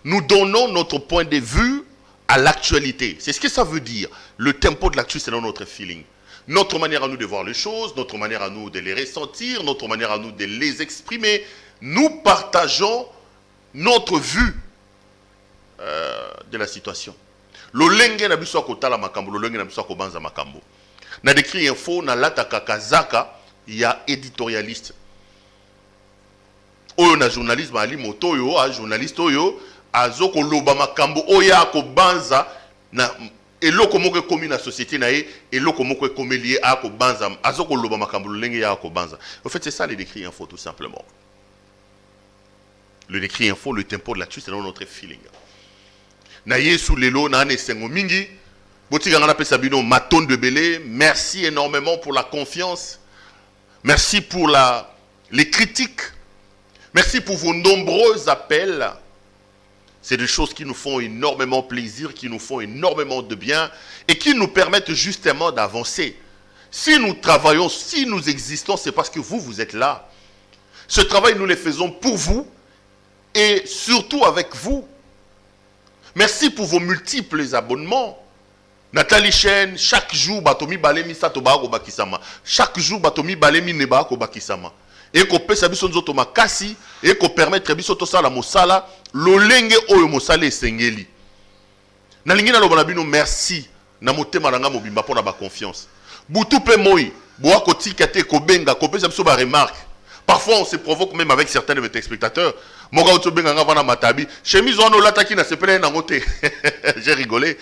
Nous donnons notre point de vue à l'actualité. C'est ce que ça veut dire. Le tempo de l'actu, c'est dans notre feeling. Notre manière à nous de voir les choses, notre manière à nous de les ressentir, notre manière à nous de les exprimer. Nous partageons notre vue de la situation. Lolenge na biso akotala makambo, lolenge na biso akobanza makambo. Na décrit info na lataka kazaka, il y a éditorialiste. Oyo na journalisme ali moto yo, a journaliste oyo azoko loba makambo oya akobanza na eloko moko komi na société na ye, eloko moko komi lié a akobanza azoko loba makambo lolenge ya akobanza. En fait, c'est ça le décrit info tout simplement. Le décrit info, le tempo de l'actu, c'est dans notre feeling. Na yesu lelo na ane sengo mingi botika ngana pesa bino maton de belé. Merci énormément pour la confiance, merci pour les critiques, merci pour vos nombreux appels. C'est des choses qui nous font énormément plaisir, qui nous font énormément de bien et qui nous permettent justement d'avancer. Si nous travaillons, si nous existons, c'est parce que vous êtes là. Ce travail, nous le faisons pour vous et surtout avec vous. Merci pour vos multiples abonnements. Nathalie Chen, chaque jour, Batomi Balemi Satoba Bakisama. Chaque jour, Batomi Balemi Neba Bakisama. Et qu'on peut savoir son zotoma kasi, et qu'on permette biso to sala mosala, lolenge oyo mosala esengeli. Na lingi na lobana bino merci, na motema nanga mobimba pona ba confiance. Boutou pe moi, boa kotika te ko benga, ko pesa biso ba remarque. Parfois, on se provoque même avec certains de mes téléspectateurs. Moga Otobenga vana matabi. Chemise on lataki na sepele na ngote. J'ai rigolé.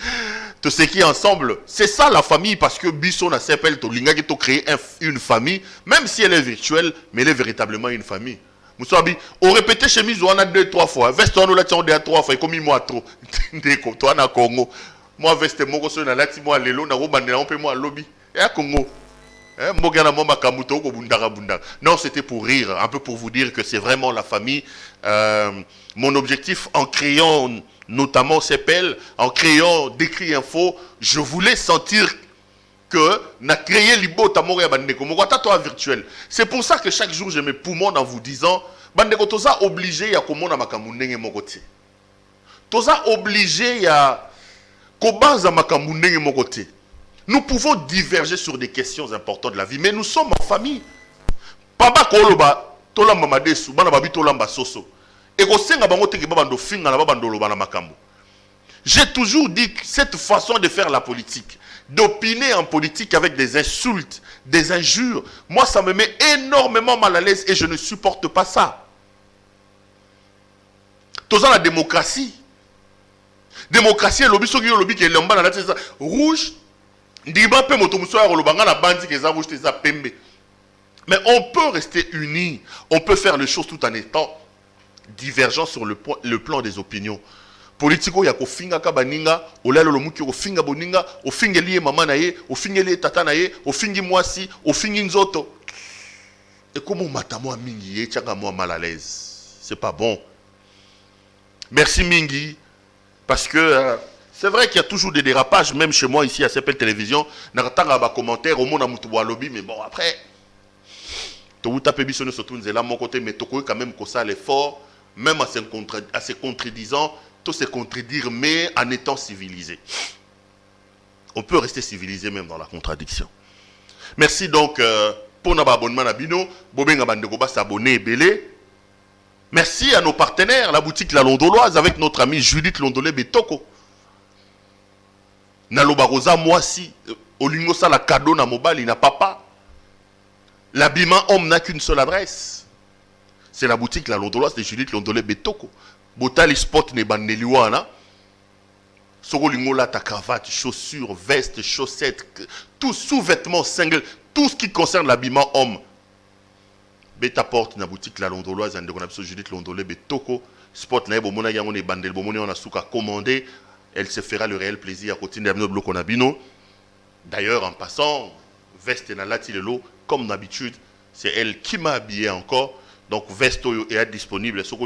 Tout ce qui est ensemble, c'est ça la famille parce que Bisson a s'appelle to linga qui to créer une famille, même si elle est virtuelle, mais elle est véritablement une famille. Moussabi, on répétait chemise on a 2-3 fois. Veste on lati on a 3 fois. Comme moi trop. Ndeko toi na Congo. Moi veste moko so na lati moi lelo na robande on peut moi lobby. Et à Congo. Non, c'était pour rire, un peu pour vous dire que c'est vraiment la famille. Mon objectif en créant notamment CEPEL, en créant Décrit Info, je voulais sentir que n'a créé Libo Tamoria Bandeko, Mogatato virtuel. C'est pour ça que chaque jour je me poumon en vous disant Bandeko Toza obligé à komona makamundenge mokote. Toza obligé à kobanza makamundenge mokote. Nous pouvons diverger sur des questions importantes de la vie, mais nous sommes en famille. Papa koloba tolamba madesu, bana babi tolamba soso. Et kosenga bango teke babando finga na babando loba na makambo. J'ai toujours dit que cette façon de faire la politique, d'opiner en politique avec des insultes, des injures, moi ça me met énormément mal à l'aise et je ne supporte pas ça. Toza la démocratie. Démocratie, le lobby soki lobby qui est lomba na la rouge. Mais on peut rester unis, on peut faire les choses tout en étant divergents sur le plan des opinions. Politico ya ko finga ka baninga, olalo lo muki ko finga boninga, o finga lié mama na ye, o finga lié tata na ye, o fingi mwasi, o fingi nzoto. Et comment matamo mingi ye tchanga moi mal à l'aise. C'est pas bon. Merci Mingi parce que c'est vrai qu'il y a toujours des dérapages, même chez moi ici à CEPEL Télévision. N'attends pas commentaire au monde à Moutouba lobby, mais bon après, tu vous tapez bisonné sur tout là mon côté, mais tu quand même que ça l'effort, même à se contredisant, tout se contredire, mais en étant civilisé. On peut rester civilisé même dans la contradiction. Merci donc pour notre abonnement à Bino, Bobenga Bandegoba s'abonner belé. Merci à nos partenaires, la boutique La Londoloise avec notre amie Judith Londolé Betoko. Naloba Rosa, moi si, Olingo ça la cadeau na mobile, il n'a papa. L'habillement homme n'a qu'une seule adresse. C'est la boutique La Londoloise de Judith Londolé Betoko. Botali spot ne bandeliwana. Soro lingo la ta cravate, chaussures, vestes, chaussettes, tout sous-vêtements, single, tout ce qui concerne l'habillement homme. Beta porte na boutique La Londoloise, and de Judith Londolé Betoko. Spot na bomona yango ne bandel bomona on a souka commandé. Elle se fera le réel plaisir à côté de Bloc Konabino. D'ailleurs, en passant, veste na latilelo, comme d'habitude, c'est elle qui m'a habillé encore. Donc, veste est disponible. Il suffit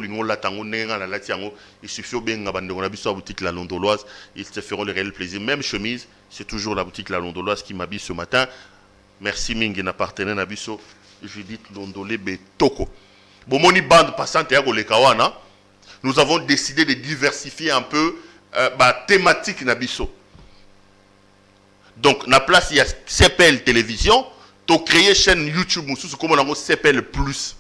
de boutique La Londoloise. Ils se feront le réel plaisir. Même chemise, c'est toujours la boutique La Londoloise qui m'habille ce matin. Merci Mingi, na partenaire Nabiso, Judith Londolé Betoko. Bomoni bande passante ya Golekawana. nous avons décidé de diversifier un peu thématique Nabiso. Donc, na place, il y a CPL Télévision, tu as créé chaîne YouTube, comme on a CPL Plus.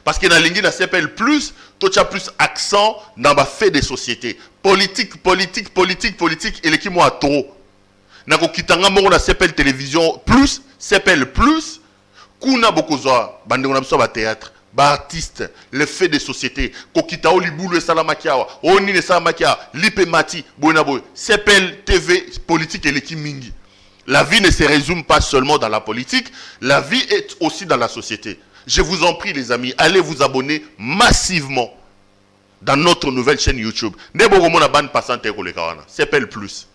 Parce que dans la ligne de CPL Plus, tu as plus accent dans la fait des sociétés. Politique, et l'équipe moi trop. Dans la CPL Télévision Plus, CPL Plus, kuna beaucoup de théâtre. Artiste, le fait des sociétés, Kokita Oliboulou et Salamakiawa, Onine Salamakia, Lipe Mati, Bonaboy, CPL TV, politique et l'équipe Mingi. La vie ne se résume pas seulement dans la politique, la vie est aussi dans la société. Je vous en prie les amis, allez vous abonner massivement dans notre nouvelle chaîne YouTube. CPL Plus.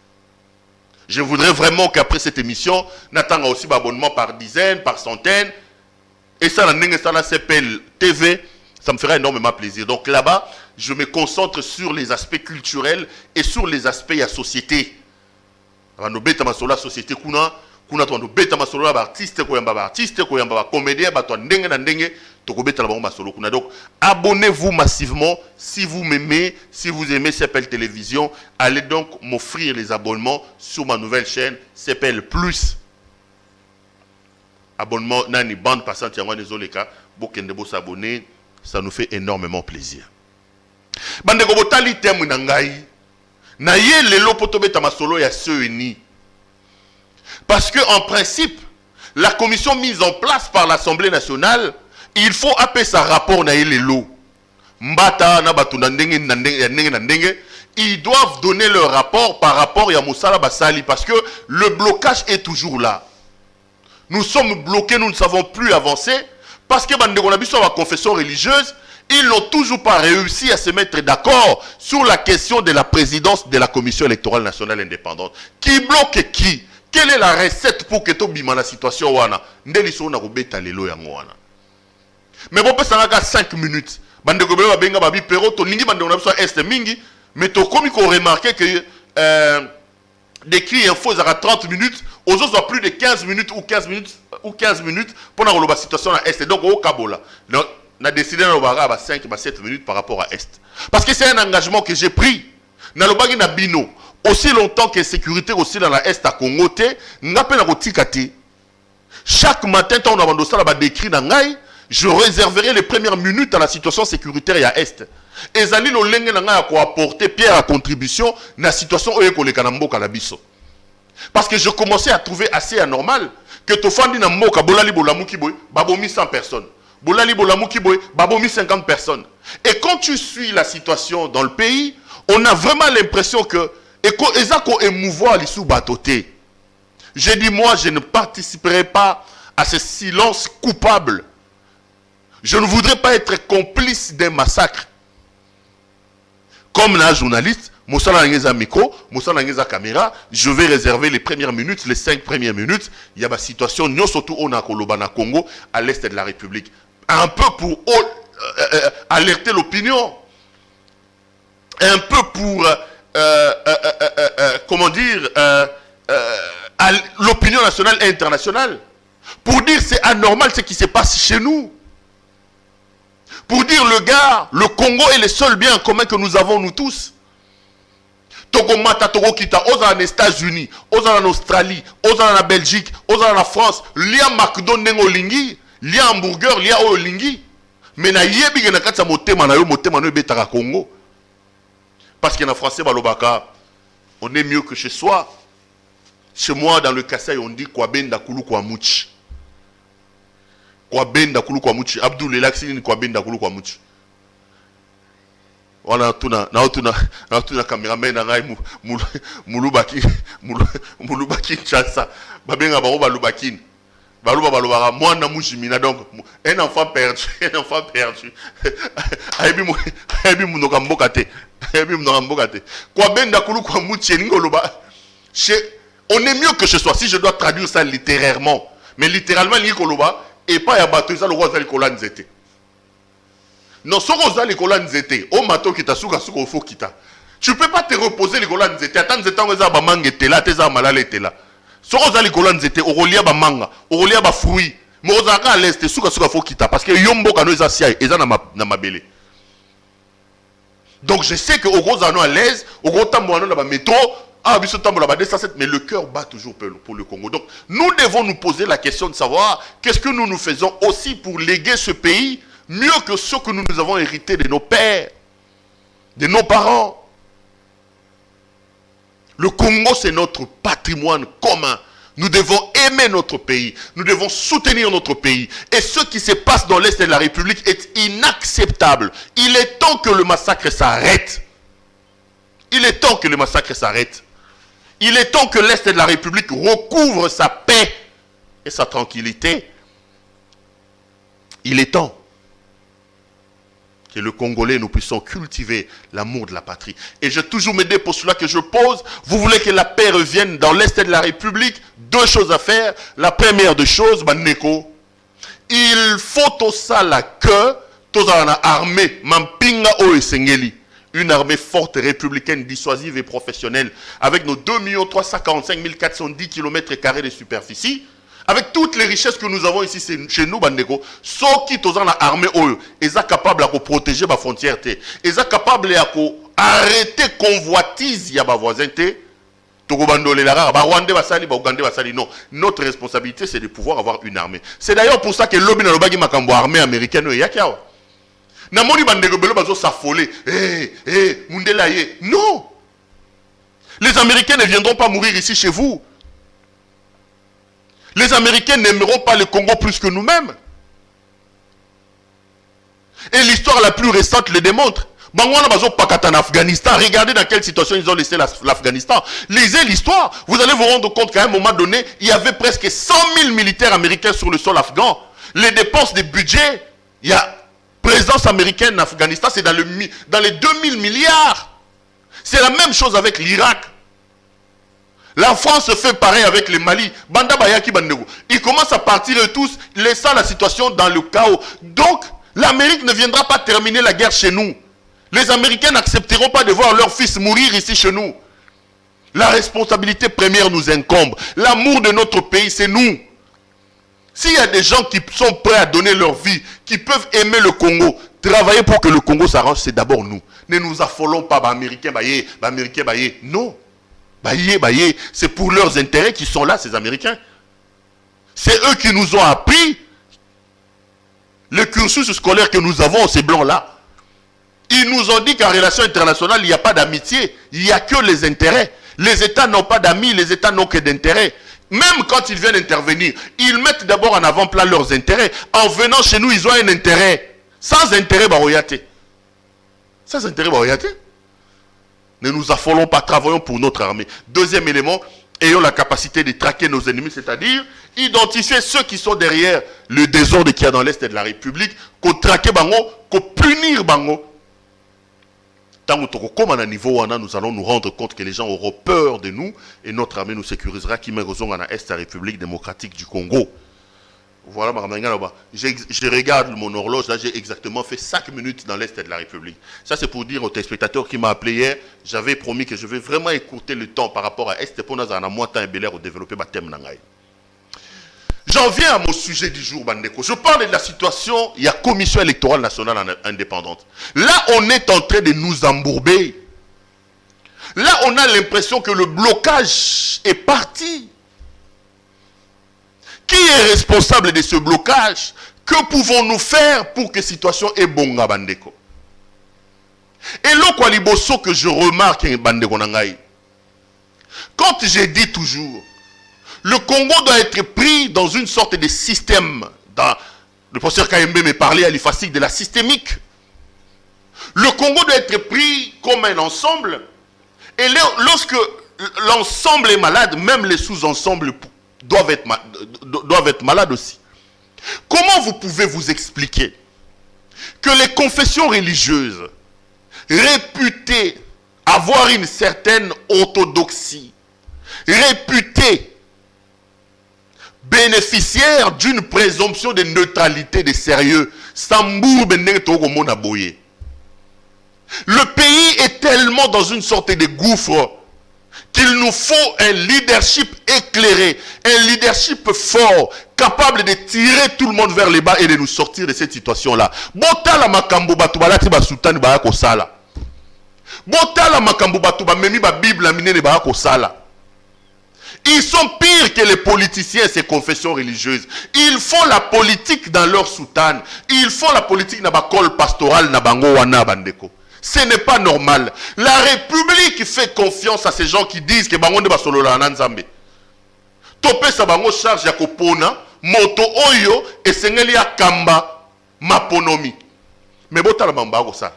Je voudrais vraiment qu'après cette émission, n'attend aussi abonnement par dizaines, par centaines. Et ça, la CPL TV, ça me fera énormément plaisir. Donc là-bas, je me concentre sur les aspects culturels et sur les aspects de la société. La société, donc, abonnez-vous massivement si vous m'aimez, si vous aimez CPL Télévision. Allez donc m'offrir les abonnements sur ma nouvelle chaîne CPL Plus. Abonnement, nani bande passante, yangwa désolé ka, bokende bo s'abonner, ça nous fait énormément plaisir. Bande ko botali temu na ngai, na ye lelo potobeta masolo ya seuni. Parce que en principe, la commission mise en place par l'Assemblée nationale, il faut appeler sa rapport na ye lelo. Mbata na batu na ndenge na ndenge, ils doivent donner leur rapport par rapport à Moussala Basali parce que le blocage est toujours là. Nous sommes bloqués, nous ne savons plus avancer parce que la confession religieuse, ils n'ont toujours pas réussi à se mettre d'accord sur la question de la présidence de la Commission électorale nationale indépendante. Qui bloque qui? Quelle est la recette pour que tu bimes la situation wana? Mais bon, ça n'a 5 minutes. Mais tu as remarqué que d'écrit info à 30 minutes, aux autres plus de 15 minutes ou 15 minutes pour la situation à Est. Donc au Kabola, on a décidé de 5 à 7 minutes par rapport à Est. Parce que c'est un engagement que j'ai pris. Na bino aussi longtemps que sécurité aussi dans la Est à Congo te, chaque matin quand on a vendu ça décrit dans ngai, je réserverai les premières minutes à la situation sécuritaire à Est. Et Zali lo lenge na ngai a apporter pierre à contribution dans la situation où il y a un biso. Parce que je commençais à trouver assez anormal que tu fandi na mboka bolali bolamuki boy babomi 100 personnes. Bolali bolamuki boy babomi 50 personnes. Et quand tu suis la situation dans le pays, on a vraiment l'impression que ezako émouvoir les sous batoté. J'ai dit moi je ne participerai pas à ce silence coupable. Je ne voudrais pas être complice d'un massacre. Comme un journaliste, Moussala Ngeza micro, Moussala Ngeza caméra, je vais réserver les premières minutes, les 5 premières minutes. Il y a une situation, nous surtout au Congo, à l'est de la République. Un peu pour alerter l'opinion. Un peu pour, comment dire, l'opinion nationale et internationale. Pour dire c'est anormal ce qui se passe chez nous. Pour dire le Congo est le seul bien en commun que nous avons nous tous. Togo Mata, Togo Kita, aux États-Unis, aux en Australie, aux en Belgique, aux en France, l'ia McDonald's Olingi, l'ia hamburger, l'ia Olingi. Mais na yebi na katsa motema na yo betaka Congo. Parce que en français balobaka, on est mieux que chez soi. Chez moi dans le Kassai on dit kwa benda kulu kwa muchi. Kwa benda kulu kwa muchi. Abdul Elaxini kwa benda kulu kwa muchi. Wana tuna cameraman na ngai mulubaki chasa. Babenga ba lubakini. Baluba mwana mushimina donc un enfant perdu. Aibi munoka mboka te. Kwa benda kulu kwa muchi ngoloba. On est mieux que chez soi si je dois traduire ça littérairement. Mais littéralement ngoloba et pas ya bato ça le roi za likola nzete. Non, ce roi za likola nzete, o mato kita suka suka ofo kita. Tu peux pas te reposer likola nzete. Attends nzete ngeza ba manga tela teza malala tela. Ce roi za likola nzete orolia ba manga, orolia ba fruits. Mais ozaka à l'est suka suka fo kita parce que yombo kano eza sia eza na mabele. Donc je sais qu'au gros anneau à l'aise, au gros tambour dans le métro, ah, mais le cœur bat toujours pour le Congo. Donc nous devons nous poser la question de savoir qu'est-ce que nous faisons aussi pour léguer ce pays mieux que ce que nous avons hérité de nos pères, de nos parents. Le Congo, c'est notre patrimoine commun. Nous devons aimer notre pays. Nous devons soutenir notre pays. Et ce qui se passe dans l'Est de la République est inacceptable. Il est temps que le massacre s'arrête. Il est temps que le massacre s'arrête. Il est temps que l'Est de la République recouvre sa paix et sa tranquillité. Il est temps que le Congolais, nous puissions cultiver l'amour de la patrie. Et j'ai toujours mes deux postulats que je pose. Vous voulez que la paix revienne dans l'Est de la République? Deux choses à faire. La première des choses, Neko, il faut tout ça la que, tout ça la armée, Mampinga o Esengeli. Une armée forte, républicaine, dissuasive et professionnelle, avec nos 2 345 410 km² de superficie, avec toutes les richesses que nous avons ici chez nous, Bandeko, ceux qui sont dans l'armée, ils sont capables de protéger ma frontière, ils sont capables d'arrêter convoitise, il y a ma voisin, non. Notre responsabilité, c'est de pouvoir avoir une armée. C'est d'ailleurs pour ça que l'Obi n'a pas dit armée américaine. Non. Les Américains ne viendront pas mourir ici chez vous. Les Américains n'aimeront pas le Congo plus que nous-mêmes. Et l'histoire la plus récente le démontre. En Afghanistan, regardez dans quelle situation ils ont laissé l'Afghanistan. Lisez l'histoire. Vous allez vous rendre compte qu'à un moment donné, il y avait presque 100 000 militaires américains sur le sol afghan. Les dépenses de budget, il y a présence américaine en Afghanistan, c'est dans les 2000 milliards. C'est la même chose avec l'Irak. La France fait pareil avec le Mali. Banda Bayaki Bandego. Ils commencent à partir tous, laissant la situation dans le chaos. Donc, l'Amérique ne viendra pas terminer la guerre chez nous. Les Américains n'accepteront pas de voir leurs fils mourir ici chez nous. La responsabilité première nous incombe. L'amour de notre pays, c'est nous. S'il y a des gens qui sont prêts à donner leur vie, qui peuvent aimer le Congo, travailler pour que le Congo s'arrange, c'est d'abord nous. Ne nous affolons pas, Américains, Américains, non. C'est pour leurs intérêts qu'ils sont là, ces Américains. C'est eux qui nous ont appris le cursus scolaire que nous avons, ces blancs-là. Ils nous ont dit qu'en relation internationale, il n'y a pas d'amitié, il n'y a que les intérêts. Les États n'ont pas d'amis, les États n'ont que d'intérêts. Même quand ils viennent intervenir, ils mettent d'abord en avant-plan leurs intérêts. En venant chez nous, ils ont un intérêt. Sans intérêt, baroyaté. Sans intérêt, baroyaté. Ne nous affolons pas, travaillons pour notre armée. Deuxième élément, ayons la capacité de traquer nos ennemis, c'est-à-dire identifier ceux qui sont derrière le désordre qu'il y a dans l'Est de la République, qu'on traque bango, qu'on punir bango. Tant que à un niveau où nous allons nous rendre compte que les gens auront peur de nous et notre armée nous sécurisera qui me raison en Est de la République démocratique du Congo. Voilà, je regarde mon horloge, là j'ai exactement fait 5 minutes dans l'Est de la République. Ça c'est pour dire aux téléspectateurs qui m'ont appelé hier, j'avais promis que je vais vraiment écourter le temps par rapport à Est pour nous en moins temps et belère au développer ma thème nangaï. J'en viens à mon sujet du jour, Bandeko. Je parle de la situation, il y a Commission électorale nationale indépendante. Là, on est en train de nous embourber. Là, on a l'impression que le blocage est parti. Qui est responsable de ce blocage? Que pouvons-nous faire pour que la situation est bonne, Bandeko? Et le liboso que je remarque, Bandeko Nangaï, quand j'ai dit toujours, le Congo doit être pris dans une sorte de système. Le professeur KMB me parlait à l'IFASIC de la systémique. Le Congo doit être pris comme un ensemble. Et lorsque l'ensemble est malade, même les sous-ensembles doivent être malades aussi. Comment vous pouvez vous expliquer que les confessions religieuses réputées avoir une certaine orthodoxie, réputées bénéficiaires d'une présomption de neutralité, de sérieux, le pays est tellement dans une sorte de gouffre qu'il nous faut un leadership éclairé, un leadership fort, capable de tirer tout le monde vers les bas et de nous sortir de cette situation-là. Botala makambo batu ba memi ba Bible la minene ba ko sala. Ils sont pires que les politiciens, ces confessions religieuses. Ils font la politique dans leur soutane. Ils font la politique dans la col pastoral na bango wana bandeko. Ce n'est pas normal. La République fait confiance à ces gens qui disent que bango ne basolo la nanzambe. Topé sa bango charge ya kopona moto oyo esengeli ya kamba maponomi. Mais botala mamba ko ça.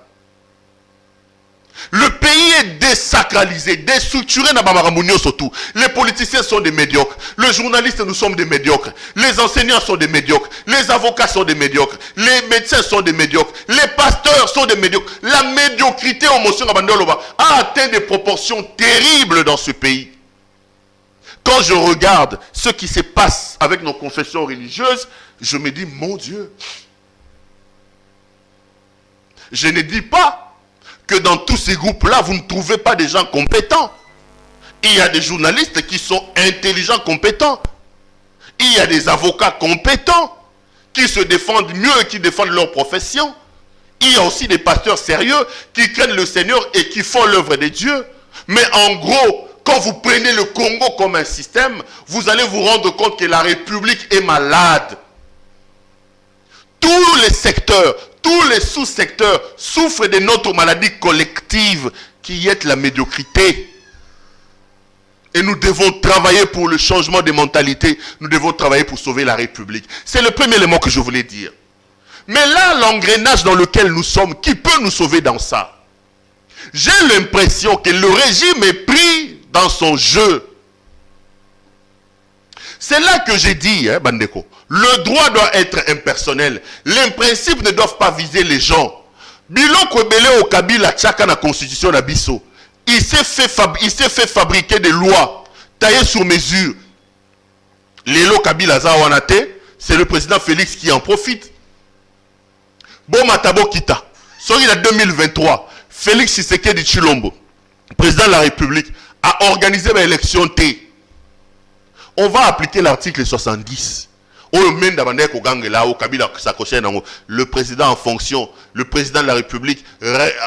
Le pays est désacralisé, déstructuré dans Bamaramounio surtout. Les politiciens sont des médiocres. Les journalistes, nous sommes des médiocres. Les enseignants sont des médiocres. Les avocats sont des médiocres. Les médecins sont des médiocres. Les pasteurs sont des médiocres. La médiocrité a atteint des proportions terribles dans ce pays. Quand je regarde ce qui se passe avec nos confessions religieuses, je me dis, mon Dieu. Je ne dis pas que dans tous ces groupes-là, vous ne trouvez pas des gens compétents. Il y a des journalistes qui sont intelligents, compétents. Il y a des avocats compétents qui se défendent mieux et qui défendent leur profession. Il y a aussi des pasteurs sérieux qui craignent le Seigneur et qui font l'œuvre de Dieu. Mais en gros, quand vous prenez le Congo comme un système, vous allez vous rendre compte que la République est malade. Tous les secteurs, tous les sous-secteurs souffrent de notre maladie collective qui est la médiocrité. Et nous devons travailler pour le changement des mentalités. Nous devons travailler pour sauver la République. C'est le premier élément que je voulais dire. Mais là, l'engrenage dans lequel nous sommes, qui peut nous sauver dans ça? J'ai l'impression que le régime est pris dans son jeu. C'est là que j'ai dit, Bandeko, le droit doit être impersonnel. Les principes ne doivent pas viser les gens. Biloko Ebele au Kabila Tchaka na constitution na biso. Il s'est fait fabriquer des lois taillées sur mesure. Lelo Kabila Zawanate, c'est le président Félix qui en profite. Bon Matabo Kita, sorti en 2023, Félix Tshisekedi Tshilombo, président de la République, a organisé l'élection T. On va appliquer l'article 70. Le président en fonction, le président de la République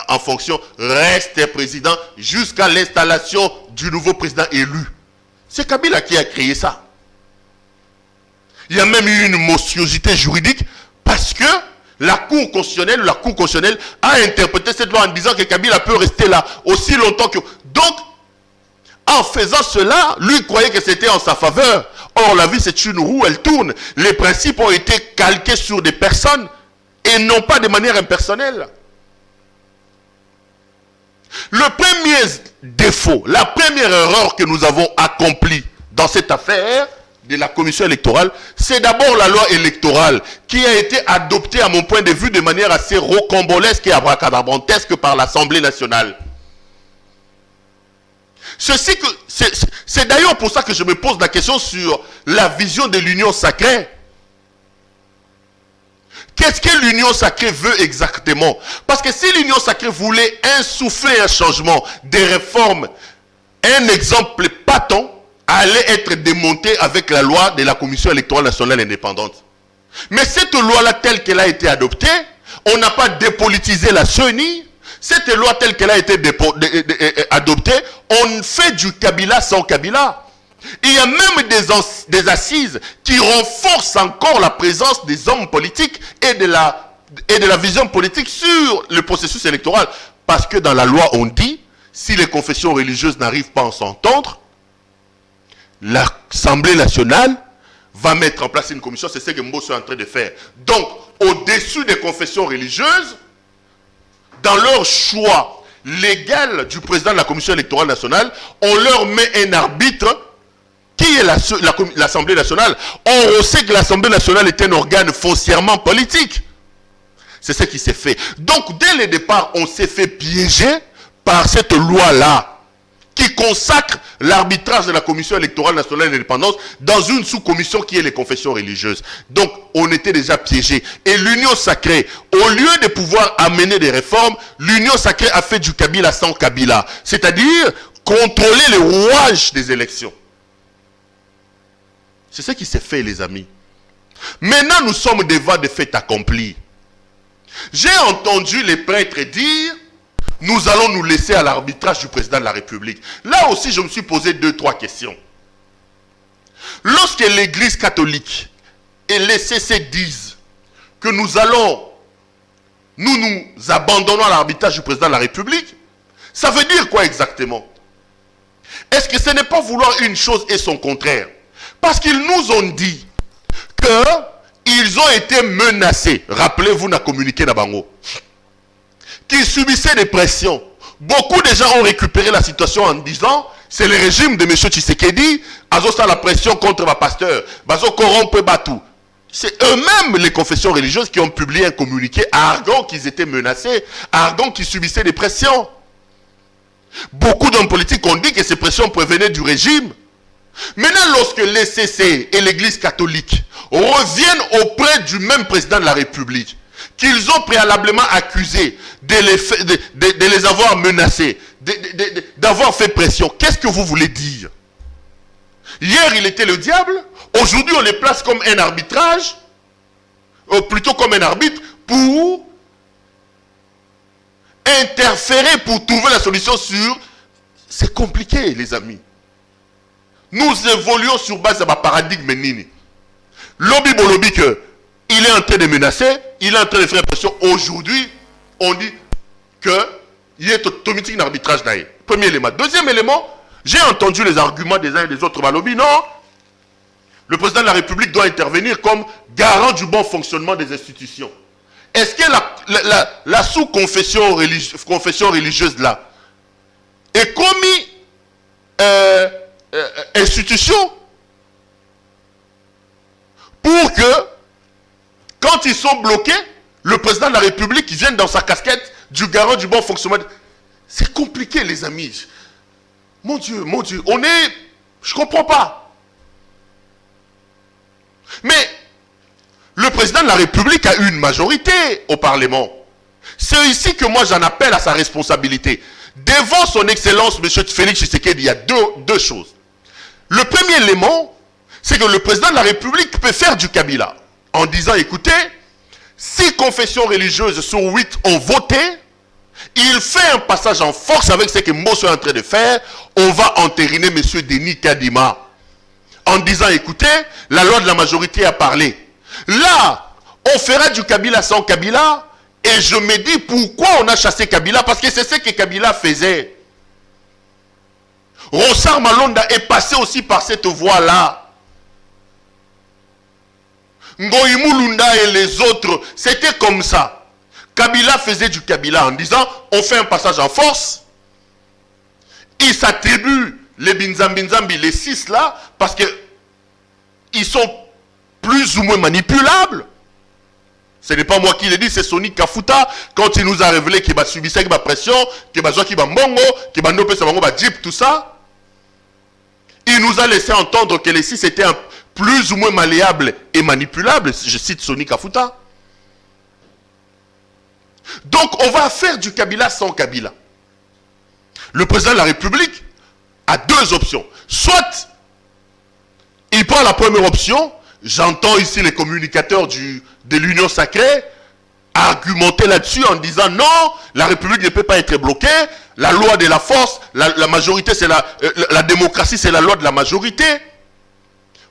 en fonction reste président jusqu'à l'installation du nouveau président élu. C'est Kabila qui a créé ça. Il y a même eu une monstruosité juridique parce que la Cour constitutionnelle a interprété cette loi en disant que Kabila peut rester là aussi longtemps que... Donc, en faisant cela, lui croyait que c'était en sa faveur. Or, la vie, c'est une roue, elle tourne. Les principes ont été calqués sur des personnes et non pas de manière impersonnelle. Le premier défaut, la première erreur que nous avons accomplie dans cette affaire de la commission électorale, c'est d'abord la loi électorale qui a été adoptée, à mon point de vue, de manière assez rocambolesque et abracadabrantesque par l'Assemblée nationale. C'est d'ailleurs pour ça que je me pose la question sur la vision de l'union sacrée. Qu'est-ce que l'union sacrée veut exactement? Parce que si l'union sacrée voulait insuffler un changement, des réformes, un exemple patent allait être démonté avec la loi de la Commission électorale nationale indépendante. Mais cette loi-là, telle qu'elle a été adoptée, on n'a pas dépolitisé la CENI. Cette loi telle qu'elle a été adoptée, on fait du Kabila sans Kabila. Il y a même des assises qui renforcent encore la présence des hommes politiques et de la vision politique sur le processus électoral. Parce que dans la loi, on dit, si les confessions religieuses n'arrivent pas à s'entendre, l'Assemblée nationale va mettre en place une commission. C'est ce que Mbosso est en train de faire. Donc, au-dessus des confessions religieuses, dans leur choix légal du président de la Commission électorale nationale, on leur met un arbitre qui est l'Assemblée nationale. Or, on sait que l'Assemblée nationale est un organe foncièrement politique. C'est ce qui s'est fait. Donc, dès le départ, on s'est fait piéger par cette loi-là qui consacre l'arbitrage de la Commission électorale nationale d'indépendance dans une sous-commission qui est les confessions religieuses. Donc, on était déjà piégés. Et l'union sacrée, au lieu de pouvoir amener des réformes, l'union sacrée a fait du Kabila sans Kabila. C'est-à-dire contrôler le rouage des élections. C'est ce qui s'est fait, les amis. Maintenant, nous sommes devant des faits accomplis. J'ai entendu les prêtres dire, nous allons nous laisser à l'arbitrage du président de la République. Là aussi, je me suis posé 2-3 questions. Lorsque l'Église catholique et les CC disent que nous abandonnons à l'arbitrage du président de la République, ça veut dire quoi exactement? Est-ce que ce n'est pas vouloir une chose et son contraire? Parce qu'ils nous ont dit qu'ils ont été menacés. Rappelez-vous, na communiqué na bango. Qu'ils subissaient des pressions. Beaucoup de gens ont récupéré la situation en disant c'est le régime de M. Tshisekedi, azosa la pression contre ma pasteur, bazo corrompe batou. C'est eux-mêmes, les confessions religieuses, qui ont publié un communiqué arguant qu'ils étaient menacés, arguant qu'ils subissaient des pressions. Beaucoup d'hommes politiques ont dit que ces pressions provenaient du régime. Maintenant, lorsque les CC et l'Église catholique reviennent auprès du même président de la République, qu'ils ont préalablement accusé de les avoir menacés, d'avoir fait pression, qu'est-ce que vous voulez dire? Hier, il était le diable. Aujourd'hui, on les place comme un arbitrage, plutôt comme un arbitre, pour interférer, pour trouver la solution sur... C'est compliqué, les amis. Nous évoluons sur base de ma paradigme nini. Lobby bolobi que il est en train de menacer, il est en train de faire pression. Aujourd'hui, on dit que il est automatique d'arbitrage d'ailleurs. Premier élément. Deuxième élément, j'ai entendu les arguments des uns et des autres. Lobby, non. Le président de la République doit intervenir comme garant du bon fonctionnement des institutions. Est-ce que la sous-confession religieuse là est commis institution pour que quand ils sont bloqués, le président de la République vienne dans sa casquette du garant du bon fonctionnement. C'est compliqué, les amis. Mon Dieu, on est... Je ne comprends pas. Mais le président de la République a eu une majorité au Parlement. C'est ici que moi j'en appelle à sa responsabilité. Devant son Excellence, M. Félix Tshisekedi, il y a deux choses. Le premier élément, c'est que le président de la République peut faire du Kabila. En disant, écoutez, 6 confessions religieuses sur 8 ont voté, il fait un passage en force avec ce que Mbosso est en train de faire, on va entériner M. Denis Kadima. En disant, écoutez, la loi de la majorité a parlé. Là, on fera du Kabila sans Kabila, et je me dis, pourquoi on a chassé Kabila? Parce que c'est ce que Kabila faisait. Ronsard Malonda est passé aussi par cette voie-là. Ngoï Mulunda et les autres, c'était comme ça. Kabila faisait du Kabila en disant, on fait un passage en force. Il s'attribue les Binzambi, les 6 là, parce que ils sont plus ou moins manipulables. Ce n'est pas moi qui l'ai dit, c'est Sony Kafuta, quand il nous a révélé qu'il va subir la pression, qu'il va jouer Mbongo, qu'il va nous jeep, tout ça. Il nous a laissé entendre que les 6 étaient plus ou moins malléables et manipulables. Je cite Sony Kafuta. Donc, on va faire du Kabila sans Kabila. Le président de la République a 2 options. Soit, il prend la première option. J'entends ici les communicateurs de l'Union sacrée argumenter là-dessus en disant non, la République ne peut pas être bloquée, la loi de la force, la majorité, c'est la démocratie, c'est la loi de la majorité.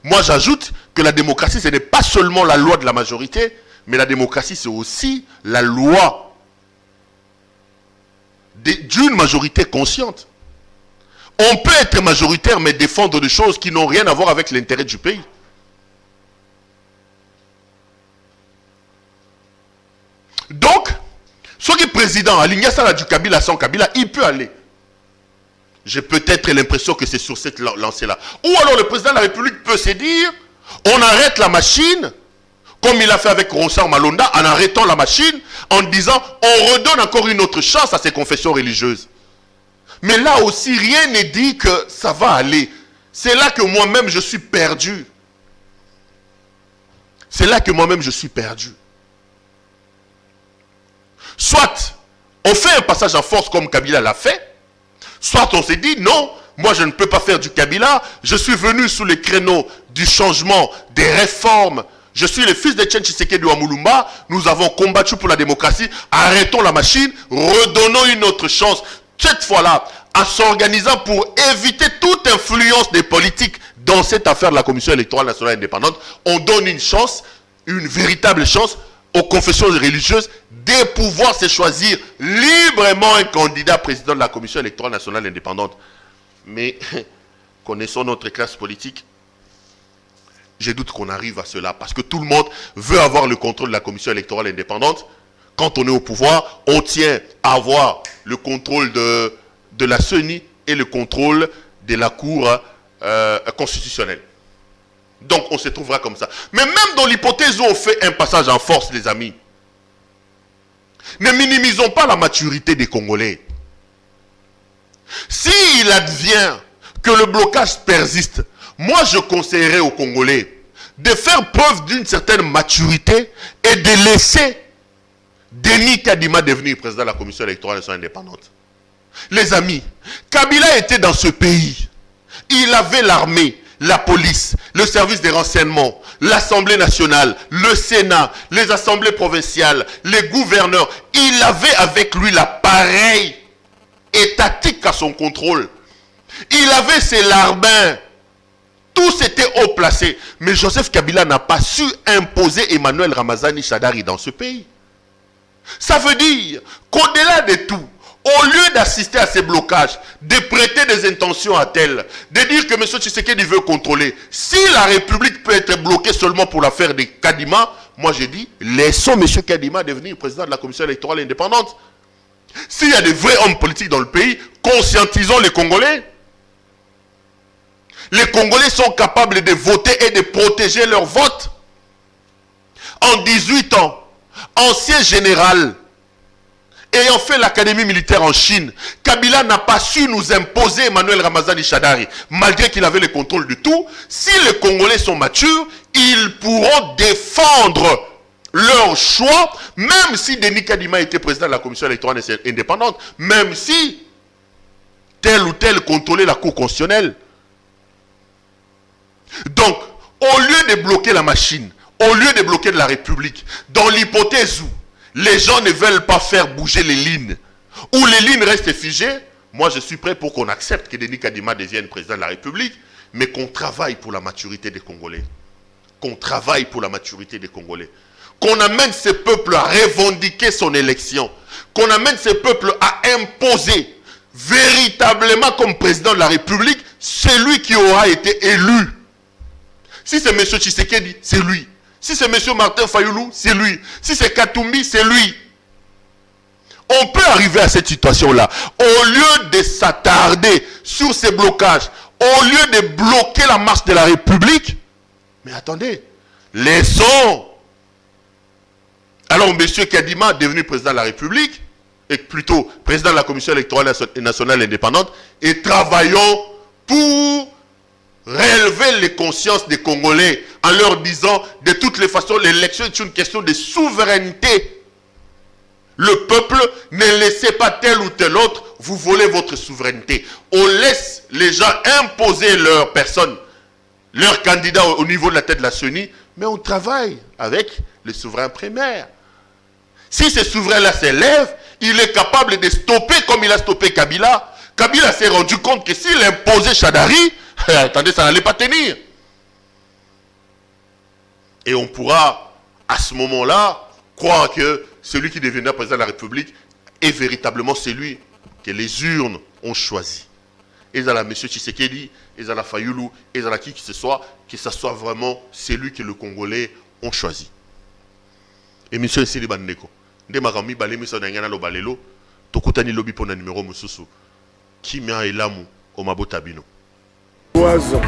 Moi, j'ajoute que la démocratie, ce n'est pas seulement la loi de la majorité, mais la démocratie, c'est aussi la loi d'une majorité consciente. On peut être majoritaire, mais défendre des choses qui n'ont rien à voir avec l'intérêt du pays. Donc, ce qui est président, aligné ça du Kabila sans Kabila, il peut aller. J'ai peut-être l'impression que c'est sur cette lancée-là. Ou alors le président de la République peut se dire, on arrête la machine, comme il a fait avec Ronsard Malonda, en arrêtant la machine, en disant, on redonne encore une autre chance à ces confessions religieuses. Mais là aussi, rien n'est dit que ça va aller. C'est là que moi-même je suis perdu. C'est là que moi-même je suis perdu. Soit, on fait un passage en force comme Kabila l'a fait, soit on s'est dit, non, moi je ne peux pas faire du Kabila, je suis venu sous les créneaux du changement, des réformes, Je suis le fils de Etienne Tshisekedi Wamulumba. Nous avons combattu pour la démocratie. Arrêtons la machine. Redonnons une autre chance. Cette fois-là, en s'organisant pour éviter toute influence des politiques dans cette affaire de la Commission électorale nationale indépendante, on donne une chance, une véritable chance aux confessions religieuses de pouvoir se choisir librement un candidat président de la Commission électorale nationale indépendante. Mais, connaissons notre classe politique, je doute qu'on arrive à cela, parce que tout le monde veut avoir le contrôle de la Commission électorale indépendante. Quand on est au pouvoir, on tient à avoir le contrôle de la CENI et le contrôle de la Cour constitutionnelle. Donc on se trouvera comme ça. Mais même dans l'hypothèse où on fait un passage en force, les amis, ne minimisons pas la maturité des Congolais. S'il advient que le blocage persiste, moi je conseillerais aux Congolais de faire preuve d'une certaine maturité et de laisser Denis Kadima devenir président de la Commission électorale nationale indépendante. Les amis, Kabila était dans ce pays. Il avait l'armée, la police, le service des renseignements, l'Assemblée nationale, le Sénat, les assemblées provinciales, les gouverneurs. Il avait avec lui l'appareil étatique à son contrôle. Il avait ses larbins. Tous étaient haut placés. Mais Joseph Kabila n'a pas su imposer Emmanuel Ramazani Shadari dans ce pays. Ça veut dire qu'au-delà de tout, au lieu d'assister à ces blocages, de prêter des intentions à tel, de dire que M. Tshisekedi veut contrôler, si la République peut être bloquée seulement pour l'affaire de Kadima, moi je dis, laissons M. Kadima devenir président de la Commission électorale indépendante. S'il y a de vrais hommes politiques dans le pays, conscientisons les Congolais. Les Congolais sont capables de voter et de protéger leur vote. En 18 ans, ancien général, ayant fait l'académie militaire en Chine, Kabila n'a pas su nous imposer Emmanuel Ramazani Shadari, malgré qu'il avait le contrôle de tout. Si les Congolais sont matures, ils pourront défendre leur choix, même si Denis Kadima était président de la Commission électorale indépendante, même si tel ou tel contrôlait la Cour constitutionnelle. Donc, au lieu de bloquer la machine, au lieu de bloquer la République, dans l'hypothèse où les gens ne veulent pas faire bouger les lignes, où les lignes restent figées, moi je suis prêt pour qu'on accepte que Denis Kadima devienne président de la République, mais qu'on travaille pour la maturité des Congolais. Qu'on travaille pour la maturité des Congolais. Qu'on amène ce peuple à revendiquer son élection. Qu'on amène ce peuple à imposer véritablement comme président de la République celui qui aura été élu. Si c'est M. Tshisekedi, c'est lui. Si c'est M. Martin Fayoulou, c'est lui. Si c'est Katumbi, c'est lui. On peut arriver à cette situation-là. Au lieu de s'attarder sur ces blocages, au lieu de bloquer la marche de la République, mais attendez, laissons. Alors M. Kadima, devenu président de la République, et plutôt président de la Commission électorale nationale indépendante, et travaillons pour relever les consciences des Congolais en leur disant de toutes les façons l'élection est une question de souveraineté. Le peuple, ne laissez pas tel ou tel autre vous voler votre souveraineté. On laisse les gens imposer leur personne, leur candidat au niveau de la tête de la CENI, mais on travaille avec le souverain primaire. Si ce souverain-là s'élève, il est capable de stopper comme il a stoppé Kabila. Kabila s'est rendu compte que s'il imposait Shadari, attendez, ça n'allait pas tenir. Et on pourra, à ce moment-là, croire que celui qui deviendra président de la République est véritablement celui que les urnes ont choisi. Et ça, M. Tshisekedi, et ça, Fayoulou, et ça, qui que ce soit vraiment celui que les Congolais ont choisi. Et M. Nsili Bandeko, nde makambi balemi so nangana lo balelo, tokutani lobi pona numéro mususu. Kimia elamu o mabota bino. Oiseau.